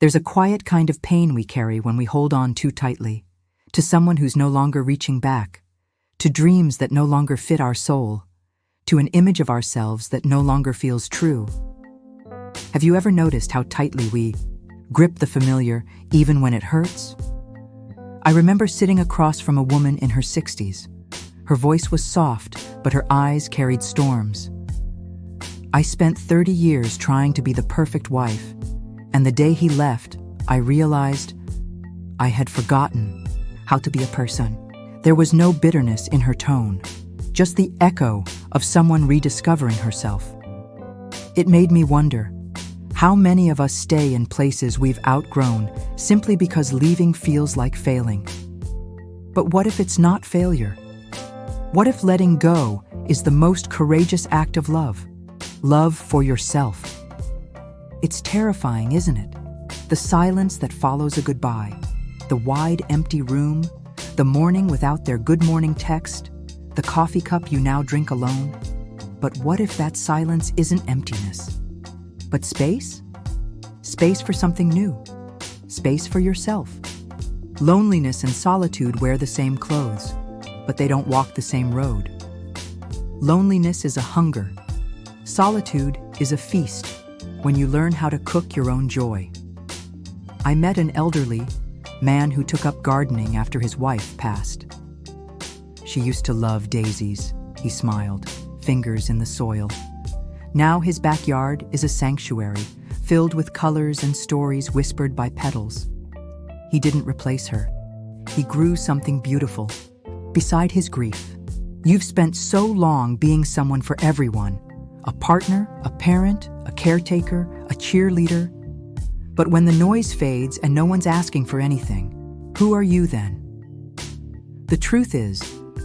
There's a quiet kind of pain we carry when we hold on too tightly, to someone who's no longer reaching back, to dreams that no longer fit our soul, to an image of ourselves that no longer feels true. Have you ever noticed how tightly we grip the familiar even when it hurts? I remember sitting across from a woman in her 60s. Her voice was soft, but her eyes carried storms. I spent 30 years trying to be the perfect wife, and the day he left, I realized I had forgotten how to be a person. There was no bitterness in her tone, just the echo of someone rediscovering herself. It made me wonder, how many of us stay in places we've outgrown simply because leaving feels like failing? But what if it's not failure? What if letting go is the most courageous act of love? Love for yourself. It's terrifying, isn't it? The silence that follows a goodbye, the wide, empty room, the morning without their good morning text, the coffee cup you now drink alone. But what if that silence isn't emptiness, but space? Space for something new. Space for yourself. Loneliness and solitude wear the same clothes, but they don't walk the same road. Loneliness is a hunger. Solitude is a feast when you learn how to cook your own joy. I met an elderly man who took up gardening after his wife passed. She used to love daisies, he smiled, fingers in the soil. Now his backyard is a sanctuary, filled with colors and stories whispered by petals. He didn't replace her. He grew something beautiful. Beside his grief, you've spent so long being someone for everyone, a partner, a parent, a caretaker, a cheerleader. But when the noise fades and no one's asking for anything, who are you then? The truth is,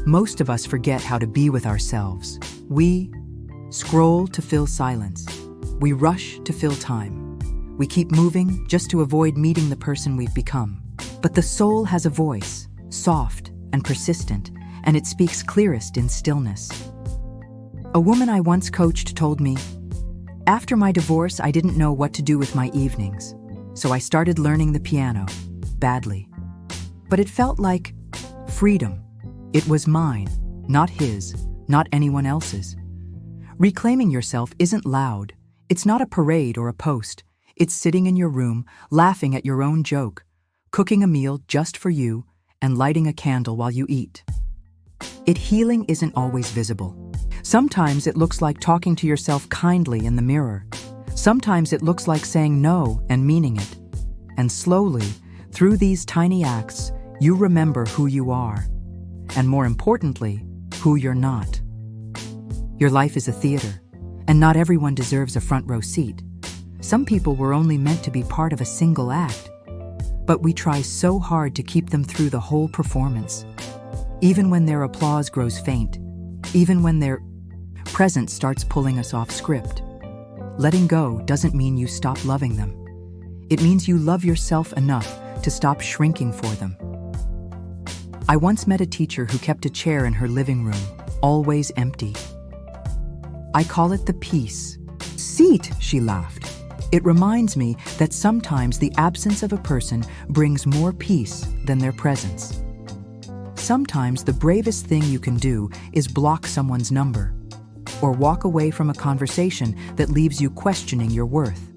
most of us forget how to be with ourselves. We scroll to fill silence. We rush to fill time. We keep moving just to avoid meeting the person we've become. But the soul has a voice, soft and persistent, and it speaks clearest in stillness. A woman I once coached told me, "After my divorce, I didn't know what to do with my evenings, so I started learning the piano, badly. But it felt like freedom. It was mine, not his, not anyone else's." Reclaiming yourself isn't loud. It's not a parade or a post. It's sitting in your room, laughing at your own joke, cooking a meal just for you, and lighting a candle while you eat. Healing isn't always visible. Sometimes it looks like talking to yourself kindly in the mirror. Sometimes it looks like saying no and meaning it. And slowly, through these tiny acts, you remember who you are. And more importantly, who you're not. Your life is a theater, and not everyone deserves a front row seat. Some people were only meant to be part of a single act, but we try so hard to keep them through the whole performance. Even when their applause grows faint, even when their presence starts pulling us off script. Letting go doesn't mean you stop loving them. It means you love yourself enough to stop shrinking for them. I once met a teacher who kept a chair in her living room, always empty. "I call it the peace seat," she laughed. "It reminds me that sometimes the absence of a person brings more peace than their presence." Sometimes the bravest thing you can do is block someone's number, or walk away from a conversation that leaves you questioning your worth,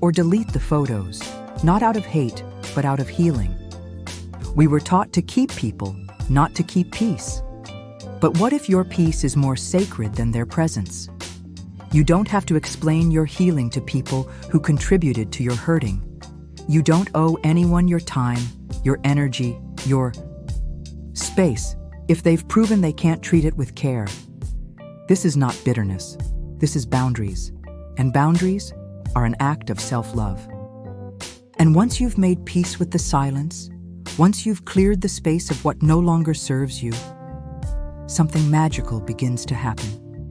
or delete the photos, not out of hate, but out of healing. We were taught to keep people, not to keep peace. But what if your peace is more sacred than their presence? You don't have to explain your healing to people who contributed to your hurting. You don't owe anyone your time, your energy, your space, if they've proven they can't treat it with care. This is not bitterness. This is boundaries. And boundaries are an act of self-love. And once you've made peace with the silence, once you've cleared the space of what no longer serves you, something magical begins to happen.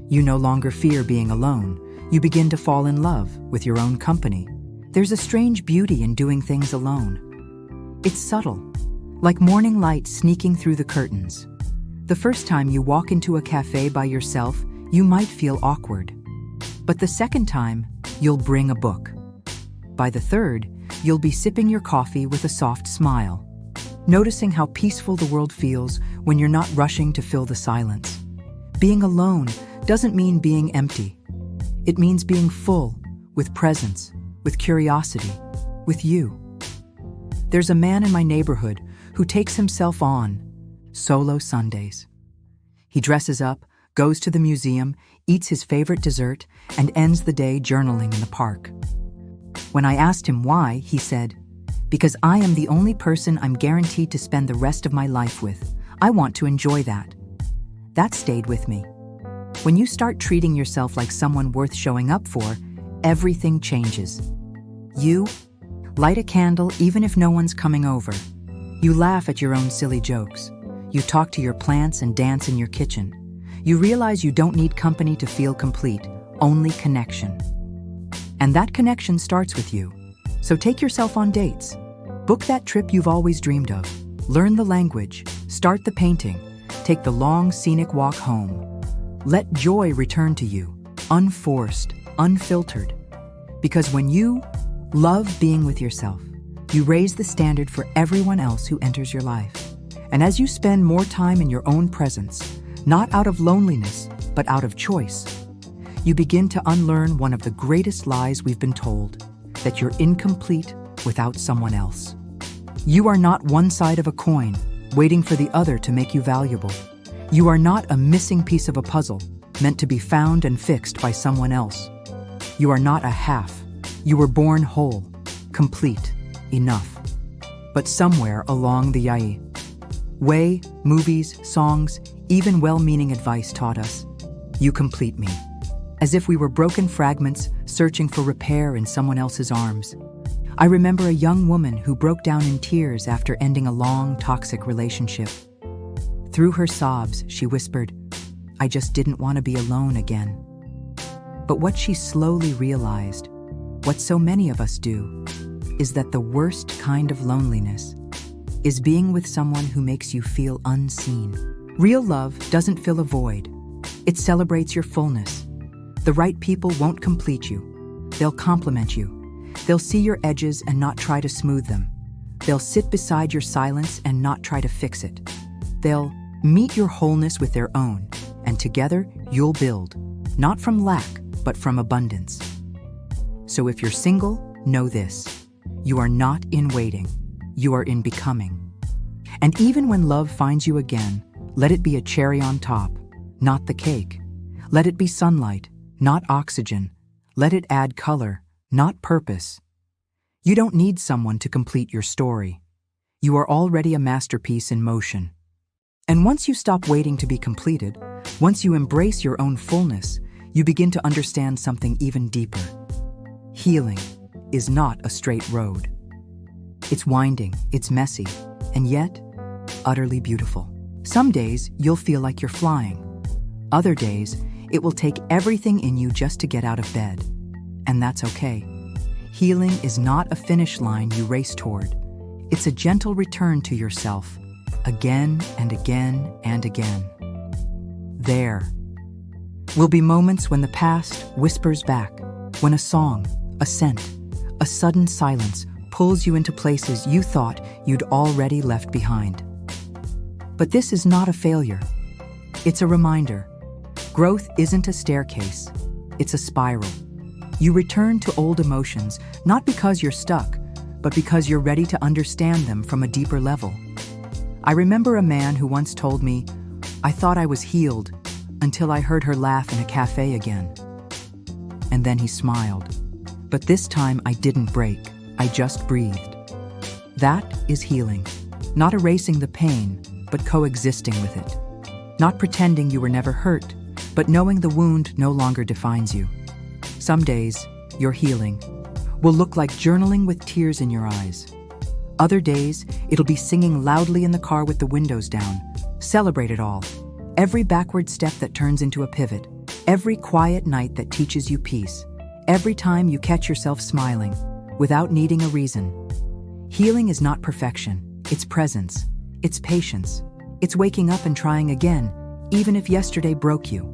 You no longer fear being alone. You begin to fall in love with your own company. There's a strange beauty in doing things alone. It's subtle, like morning light sneaking through the curtains. The first time you walk into a cafe by yourself, you might feel awkward. But the second time, you'll bring a book. By the third, you'll be sipping your coffee with a soft smile, noticing how peaceful the world feels when you're not rushing to fill the silence. Being alone doesn't mean being empty. It means being full, with presence, with curiosity, with you. There's a man in my neighborhood who takes himself on solo Sundays. He dresses up, goes to the museum, eats his favorite dessert, and ends the day journaling in the park. When I asked him why, he said, "Because I am the only person I'm guaranteed to spend the rest of my life with. I want to enjoy that." That stayed with me. When you start treating yourself like someone worth showing up for, everything changes. You light a candle even if no one's coming over. You laugh at your own silly jokes. You talk to your plants and dance in your kitchen. You realize you don't need company to feel complete, only connection. And that connection starts with you. So take yourself on dates. Book that trip you've always dreamed of. Learn the language. Start the painting. Take the long, scenic walk home. Let joy return to you, unforced, unfiltered. Because when you love being with yourself, you raise the standard for everyone else who enters your life. And as you spend more time in your own presence, not out of loneliness, but out of choice, you begin to unlearn one of the greatest lies we've been told, that you're incomplete without someone else. You are not one side of a coin, waiting for the other to make you valuable. You are not a missing piece of a puzzle, meant to be found and fixed by someone else. You are not a half. You were born whole, complete, enough. But somewhere along the way, movies, songs, even well-meaning advice taught us, "You complete me." As if we were broken fragments searching for repair in someone else's arms. I remember a young woman who broke down in tears after ending a long, toxic relationship. Through her sobs, she whispered, "I just didn't want to be alone again." But what she slowly realized, what so many of us do, is that the worst kind of loneliness is being with someone who makes you feel unseen. Real love doesn't fill a void. It celebrates your fullness. The right people won't complete you. They'll complement you. They'll see your edges and not try to smooth them. They'll sit beside your silence and not try to fix it. They'll meet your wholeness with their own, and together you'll build, not from lack, but from abundance. So if you're single, know this: you are not in waiting, you are in becoming. And even when love finds you again, let it be a cherry on top, not the cake. Let it be sunlight, not oxygen. Let it add color, not purpose. You don't need someone to complete your story. You are already a masterpiece in motion. And once you stop waiting to be completed, once you embrace your own fullness, you begin to understand something even deeper. Healing is not a straight road. It's winding, it's messy, and yet utterly beautiful. Some days you'll feel like you're flying. Other days, it will take everything in you just to get out of bed. And that's okay. Healing is not a finish line you race toward. It's a gentle return to yourself, again and again and again. There will be moments when the past whispers back, when a song, a scent, a sudden silence pulls you into places you thought you'd already left behind. But this is not a failure. It's a reminder. Growth isn't a staircase, it's a spiral. You return to old emotions, not because you're stuck, but because you're ready to understand them from a deeper level. I remember a man who once told me, "I thought I was healed until I heard her laugh in a cafe again." And then he smiled. But this time I didn't break, I just breathed. That is healing. Not erasing the pain, but coexisting with it. Not pretending you were never hurt, but knowing the wound no longer defines you. Some days, your healing will look like journaling with tears in your eyes. Other days, it'll be singing loudly in the car with the windows down. Celebrate it all. Every backward step that turns into a pivot. Every quiet night that teaches you peace. Every time you catch yourself smiling, without needing a reason. Healing is not perfection. It's presence. It's patience. It's waking up and trying again, even if yesterday broke you.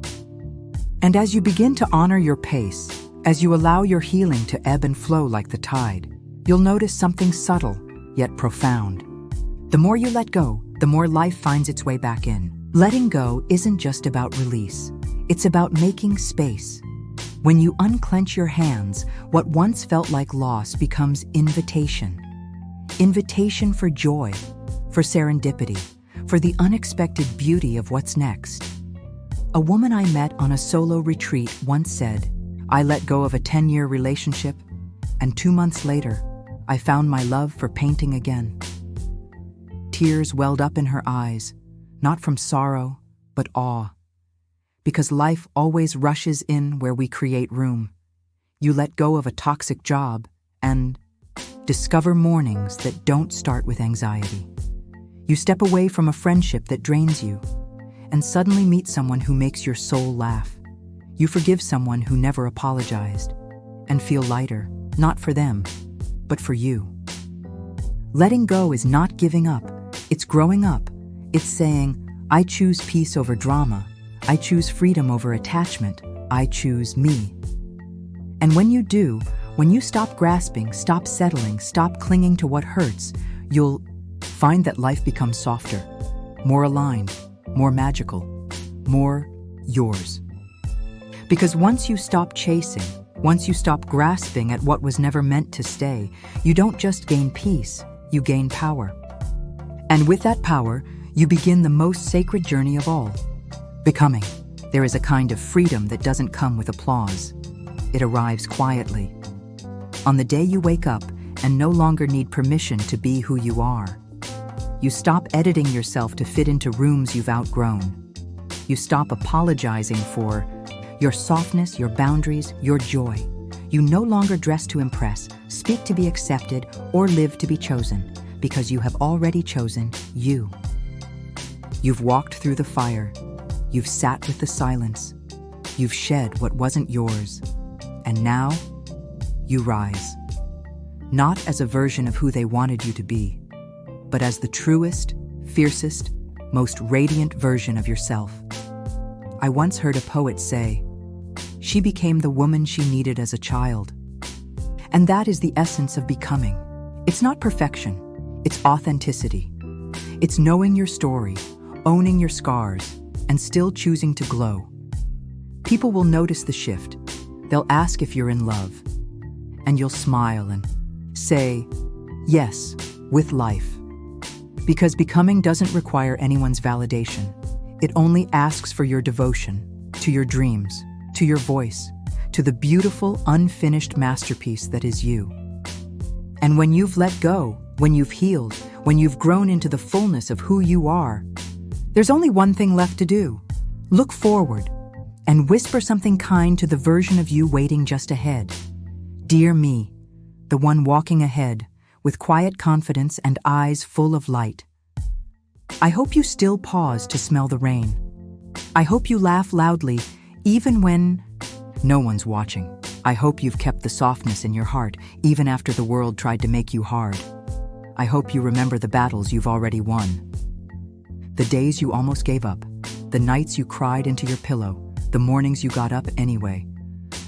And as you begin to honor your pace, as you allow your healing to ebb and flow like the tide, you'll notice something subtle, yet profound. The more you let go, the more life finds its way back in. Letting go isn't just about release. It's about making space. When you unclench your hands, what once felt like loss becomes invitation. Invitation for joy, for serendipity, for the unexpected beauty of what's next. A woman I met on a solo retreat once said, "I let go of a 10-year relationship, and 2 months later, I found my love for painting again." Tears welled up in her eyes, not from sorrow, but awe. Because life always rushes in where we create room. You let go of a toxic job and discover mornings that don't start with anxiety. You step away from a friendship that drains you and suddenly meet someone who makes your soul laugh. You forgive someone who never apologized and feel lighter, not for them, but for you. Letting go is not giving up. It's growing up. It's saying, I choose peace over drama. I choose freedom over attachment. I choose me. And when you do, when you stop grasping, stop settling, stop clinging to what hurts, you'll find that life becomes softer, more aligned, more magical, more yours. Because once you stop chasing, once you stop grasping at what was never meant to stay, you don't just gain peace, you gain power. And with that power, you begin the most sacred journey of all, becoming. There is a kind of freedom that doesn't come with applause. It arrives quietly. On the day you wake up and no longer need permission to be who you are. You stop editing yourself to fit into rooms you've outgrown. You stop apologizing for your softness, your boundaries, your joy. You no longer dress to impress, speak to be accepted, or live to be chosen, because you have already chosen you. You've walked through the fire. You've sat with the silence. You've shed what wasn't yours. And now, you rise. Not as a version of who they wanted you to be, but as the truest, fiercest, most radiant version of yourself. I once heard a poet say, "She became the woman she needed as a child." And that is the essence of becoming. It's not perfection, it's authenticity. It's knowing your story, owning your scars, and still choosing to glow. People will notice the shift. They'll ask if you're in love. And you'll smile and say, yes, with life. Because becoming doesn't require anyone's validation. It only asks for your devotion, to your dreams, to your voice, to the beautiful, unfinished masterpiece that is you. And when you've let go, when you've healed, when you've grown into the fullness of who you are, there's only one thing left to do. Look forward and whisper something kind to the version of you waiting just ahead. Dear me, the one walking ahead, with quiet confidence and eyes full of light. I hope you still pause to smell the rain. I hope you laugh loudly, even when no one's watching. I hope you've kept the softness in your heart, even after the world tried to make you hard. I hope you remember the battles you've already won. The days you almost gave up, the nights you cried into your pillow, the mornings you got up anyway.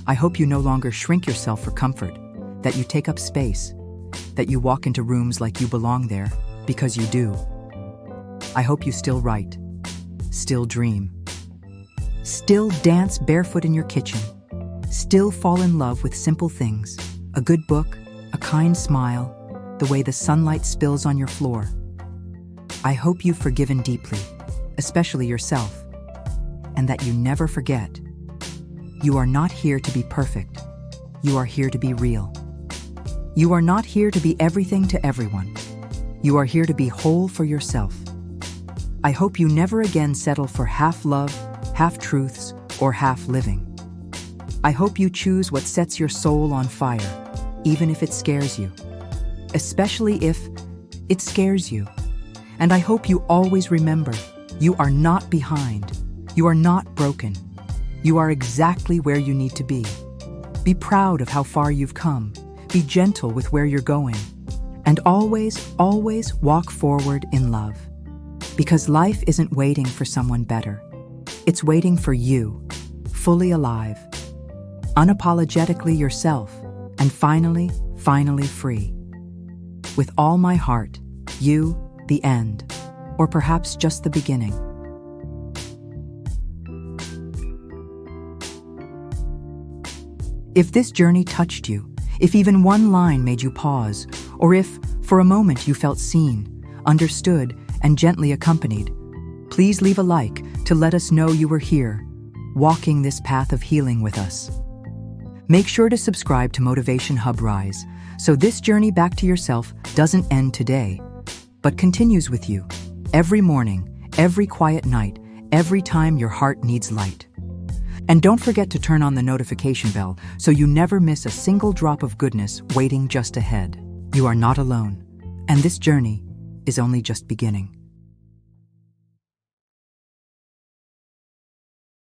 I hope you no longer shrink yourself for comfort, that you take up space, that you walk into rooms like you belong there, because you do. I hope you still write, still dream, still dance barefoot in your kitchen, still fall in love with simple things, a good book, a kind smile, the way the sunlight spills on your floor. I hope you've forgiven deeply, especially yourself, and that you never forget. You are not here to be perfect. You are here to be real. You are not here to be everything to everyone. You are here to be whole for yourself. I hope you never again settle for half love, half truths, or half living. I hope you choose what sets your soul on fire, even if it scares you. Especially if it scares you. And I hope you always remember, you are not behind. You are not broken. You are exactly where you need to be. Be proud of how far you've come. Be gentle with where you're going. And always, always walk forward in love. Because life isn't waiting for someone better. It's waiting for you, fully alive, unapologetically yourself, and finally free. with all my heart, you, the end, or perhaps just the beginning. If this journey touched you, if even one line made you pause, or if, for a moment, you felt seen, understood, and gently accompanied, please leave a like to let us know you were here, walking this path of healing with us. Make sure to subscribe to Motivation Hub Rise, so this journey back to yourself doesn't end today, but continues with you, every morning, every quiet night, every time your heart needs light. And don't forget to turn on the notification bell so you never miss a single drop of goodness waiting just ahead. You are not alone, and this journey is only just beginning.